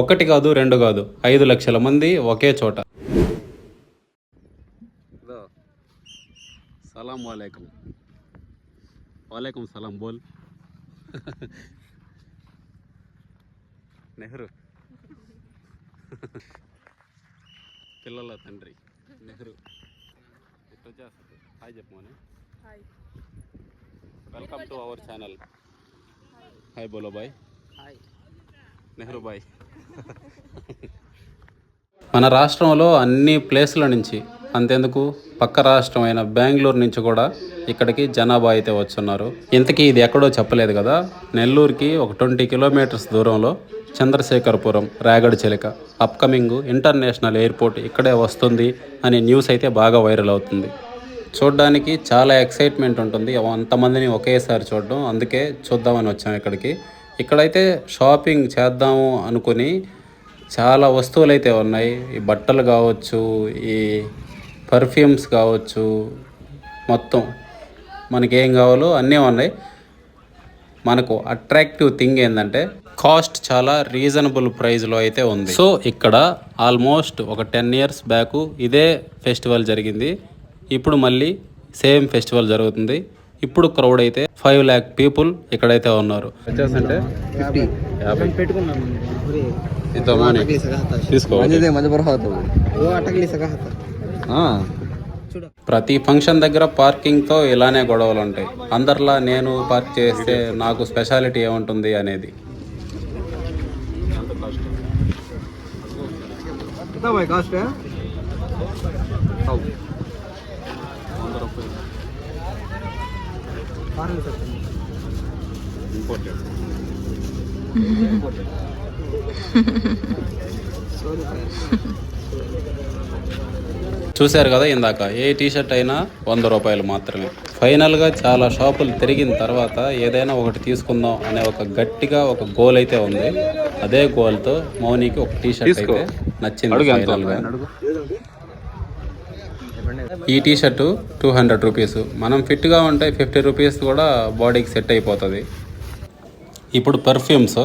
ఒకటి కాదు, రెండు కాదు, 5 లక్షల మంది ఒకే చోట. సలాం వాలేకం. వాలేకం సలాం బోల్. నెహ్రూ పిల్లల తండ్రి నెహ్రూ. హాయ్ చెప్పమని. Welcome to our channel. Hi బోలో బాయ్. నెహ్రూ బాయ్. మన రాష్ట్రంలో అన్ని ప్లేసుల నుంచి, అంతెందుకు పక్క రాష్ట్రం అయిన బెంగళూరు నుంచి కూడా ఇక్కడికి జనాభా అయితే వచ్చున్నారు. ఇంతకీ ఇది ఎక్కడో చెప్పలేదు కదా. నెల్లూరుకి ఒక 20 కిలోమీటర్స్ దూరంలో చంద్రశేఖరపురం రాగడి చిలక అప్కమింగ్ ఇంటర్నేషనల్ ఎయిర్పోర్ట్ ఇక్కడే వస్తుంది అనే న్యూస్ అయితే బాగా వైరల్ అవుతుంది. చూడడానికి చాలా ఎక్సైట్మెంట్ ఉంటుంది అంతమందిని ఒకేసారి చూడడం. అందుకే చూద్దామని వచ్చాం ఇక్కడికి. ఇక్కడైతే షాపింగ్ చేద్దాము అనుకుని చాలా వస్తువులు అయితే ఉన్నాయి. ఈ బట్టలు కావచ్చు, ఈ పర్ఫ్యూమ్స్ కావచ్చు, మొత్తం మనకేం కావాలో అన్నీ ఉన్నాయి. మనకు అట్రాక్టివ్ థింగ్ ఏంటంటే కాస్ట్ చాలా రీజనబుల్ ప్రైస్లో అయితే ఉంది. సో ఇక్కడ ఆల్మోస్ట్ ఒక 10 years బ్యాక్ ఇదే ఫెస్టివల్ జరిగింది. ఇప్పుడు మళ్ళీ సేమ్ ఫెస్టివల్ జరుగుతుంది. ఇప్పుడు క్రౌడ్ అయితే 5 lakh పీపుల్ ఇక్కడైతే ఉన్నారు. వచ్చేసంటే ప్రతి ఫంక్షన్ దగ్గర పార్కింగ్తో ఇలానే గొడవలు ఉంటాయి. అందరిలా నేను పార్క్ చేస్తే నాకు స్పెషాలిటీ ఏముంటుంది అనేది. చూశారు కదా ఇందాక, ఏ టీషర్ట్ అయినా 100 రూపాయలు మాత్రమే. ఫైనల్గా చాలా షాపులు తిరిగిన తర్వాత ఏదైనా ఒకటి తీసుకుందాం అనే ఒక గట్టిగా ఒక గోల్ అయితే ఉంది. అదే గోల్తో మౌనికి ఒక టీషర్ట్ అయితే నచ్చింది ఫైనల్గా. ఈ టీషర్టు 200 రూపీస్. మనం ఫిట్గా ఉంటే 50 రూపీస్ కూడా బాడీకి సెట్ అయిపోతుంది. ఇప్పుడు పర్ఫ్యూమ్స్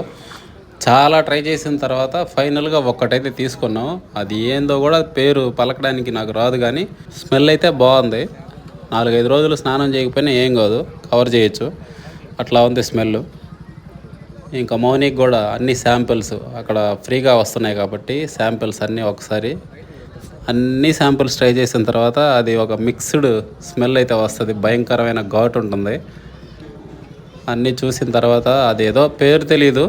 చాలా ట్రై చేసిన తర్వాత ఫైనల్గా ఒక్కటైతే తీసుకున్నాం. అది ఏందో కూడా పేరు పలకడానికి నాకు రాదు, కానీ స్మెల్ అయితే బాగుంది. 4-5 రోజులు స్నానం చేయకపోయినా ఏం కాదు, కవర్ చేయొచ్చు. అట్లా ఉంది స్మెల్. ఇంకా మౌనికి కూడా అన్ని శాంపిల్స్ అక్కడ ఫ్రీగా వస్తున్నాయి కాబట్టి శాంపిల్స్ అన్ని శాంపిల్స్ ట్రై చేసిన తర్వాత అది ఒక మిక్స్డ్ స్మెల్ అయితే వస్తుంది. భయంకరమైన ఘాటు ఉంటుంది. అన్నీ చూసిన తర్వాత అదేదో పేరు తెలీదు,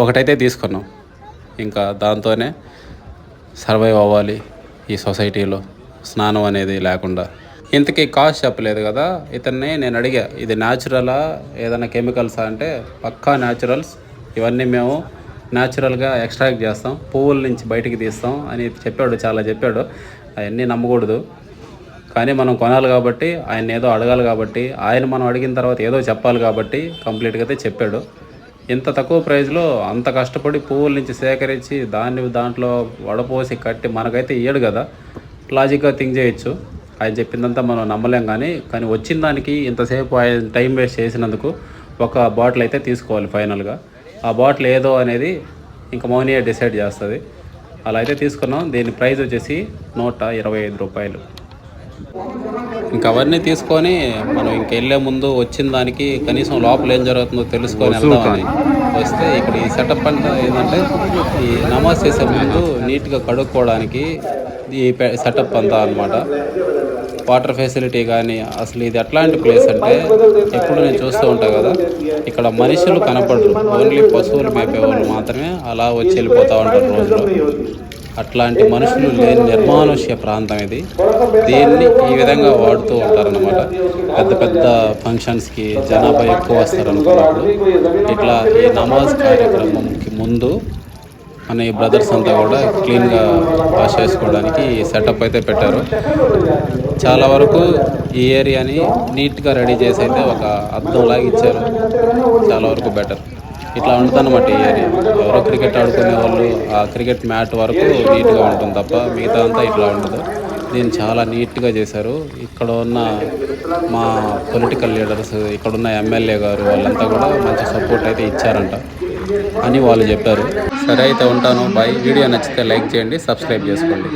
ఒకటైతే తీసుకున్నాం. ఇంకా దాంతోనే సర్వైవ్ అవ్వాలి ఈ సొసైటీలో, స్నానం అనేది లేకుండా. ఇంతకీ కాస్ట్ చెప్పలేదు కదా ఇతన్ని. నేను అడిగా, ఇది న్యాచురలా ఏదైనా కెమికల్సా అంటే పక్కా న్యాచురల్స్, ఇవన్నీ మేము న్యాచురల్గా ఎక్స్ట్రాక్ట్ చేస్తాం, పువ్వుల నుంచి బయటికి తీస్తాం అని చెప్పాడు. చాలా చెప్పాడు. అవన్నీ నమ్మకూడదు, కానీ మనం కొనాలి కాబట్టి, ఆయన ఏదో అడగాలి కాబట్టి, ఆయన మనం అడిగిన తర్వాత ఏదో చెప్పాలి కాబట్టి కంప్లీట్గా అయితే చెప్పాడు. ఇంత తక్కువ ప్రైస్లో అంత కష్టపడి పువ్వుల నుంచి సేకరించి దాంట్లో వడపోసి కట్టి మనకైతే ఇయ్యడు కదా. లాజిక్గా థింక్ చేయొచ్చు. ఆయన చెప్పిందంతా మనం నమ్మలేం, కానీ వచ్చిన దానికి ఇంతసేపు ఆయన టైం వేస్ట్ చేసినందుకు ఒక బాటిల్ అయితే తీసుకోవాలి ఫైనల్గా. ఆ బాటిల్ ఏదో అనేది ఇంకా మౌనియే డిసైడ్ చేస్తుంది. అలా అయితే తీసుకున్నాం. దీని ప్రైస్ వచ్చేసి 125 రూపాయలు. ఇంకా అవన్నీ తీసుకొని మనం వెళ్ళే ముందు వచ్చిన దానికి కనీసం లోపల ఏం జరుగుతుందో తెలుసుకొని వెళ్దామని వస్తే ఇక్కడ ఈ సెటప్ అంతా ఏంటంటే ఈ నమాజ్ చేసే ముందు నీట్గా కడుక్కోవడానికి ఈ సెటప్ అంతా అన్నమాట. వాటర్ ఫెసిలిటీ కానీ అసలు ఇది ఎట్లాంటి ప్లేస్ అంటే ఎప్పుడు నేను చూస్తూ ఉంటాను కదా, ఇక్కడ మనుషులు కనపడరు, ఓన్లీ పశువులు మేపేవాళ్ళు మాత్రమే అలా వచ్చి వెళ్ళిపోతూ ఉంటారు రోజులో. అట్లాంటి మనుషులు లేని నిర్మానుష్య ప్రాంతం ఇది. దీన్ని ఈ విధంగా వాడుతూ ఉంటారన్నమాట. పెద్ద పెద్ద ఫంక్షన్స్కి జనాభా ఎక్కువ వస్తారు అనుకున్నప్పుడు ఇట్లా ఈ నమాజ్ కార్యక్రమంకి ముందు మన ఈ బ్రదర్స్ అంతా కూడా క్లీన్గా వాష్ చేసుకోవడానికి సెటప్ అయితే పెట్టారు. చాలా వరకు ఈ ఏరియాని నీట్గా రెడీ చేసి అయితే ఒక అద్దంలాగా ఇచ్చారు. చాలా వరకు బెటర్. ఇట్లా ఉంటుందన్నమాట ఈ ఏరియా. ఎవరో క్రికెట్ ఆడుకునే వాళ్ళు ఆ క్రికెట్ మ్యాట్ వరకు నీట్గా ఉంటుంది తప్ప మిగతా అంతా ఇట్లా ఉండదు. దీన్ని చాలా నీట్గా చేశారు. ఇక్కడ ఉన్న మా పొలిటికల్ లీడర్స్, ఇక్కడున్న ఎమ్మెల్యే గారు వాళ్ళంతా కూడా మంచి సపోర్ట్ అయితే ఇచ్చారంట అని వాళ్ళు చెప్పారు. సరే అయితే ఉంటాను బాయ్. వీడియో నచ్చితే లైక్ చేయండి, సబ్స్క్రైబ్ చేసుకోండి.